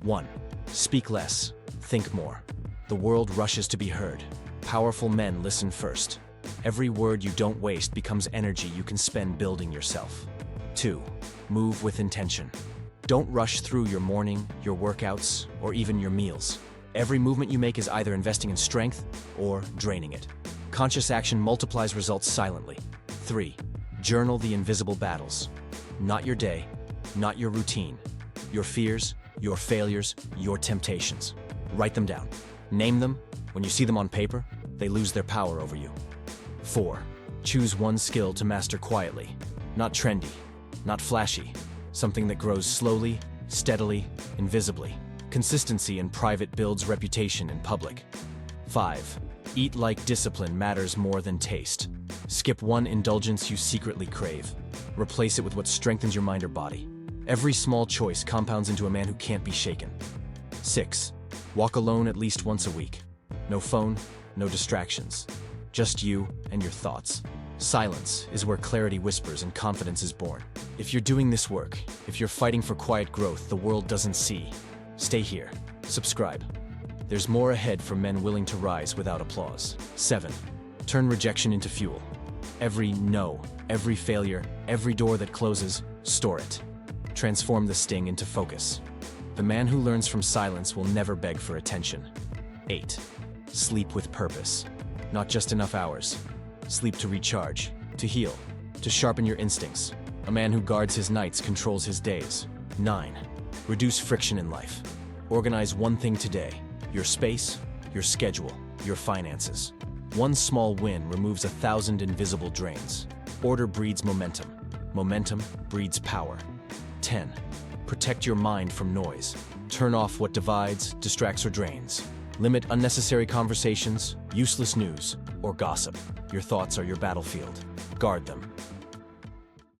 1. Speak less, think more. The world rushes to be heard. Powerful men listen first. Every word you don't waste becomes energy you can spend building yourself. 2. Move with intention. Don't rush through your morning, your workouts, or even your meals. Every movement you make is either investing in strength or draining it. Conscious action multiplies results silently. 3. Journal the invisible battles. Not your day, not your routine. Your fears, your failures, your temptations. Write them down. Name them. When you see them on paper, they lose their power over you. 4. Choose one skill to master quietly. Not trendy, not flashy. Something that grows slowly, steadily, invisibly. Consistency in private builds reputation in public. 5. Eat like discipline matters more than taste. Skip one indulgence you secretly crave. Replace it with what strengthens your mind or body. Every small choice compounds into a man who can't be shaken. 6. Walk alone at least once a week. No phone, no distractions. Just you and your thoughts. Silence is where clarity whispers and confidence is born. If you're doing this work, if you're fighting for quiet growth the world doesn't see, stay here. Subscribe. There's more ahead for men willing to rise without applause. 7. Turn rejection into fuel. Every no, every failure, every door that closes, store it. Transform the sting into focus. The man who learns from silence will never beg for attention. 8. Sleep with purpose. Not just enough hours. Sleep to recharge, to heal, to sharpen your instincts. A man who guards his nights controls his days. 9. Reduce friction in life. Organize one thing today. Your space, your schedule, your finances. One small win removes 1,000 invisible drains. Order breeds momentum. Momentum breeds power. 10. Protect your mind from noise. Turn off what divides, distracts, or drains. Limit unnecessary conversations, useless news, or gossip. Your thoughts are your battlefield. Guard them.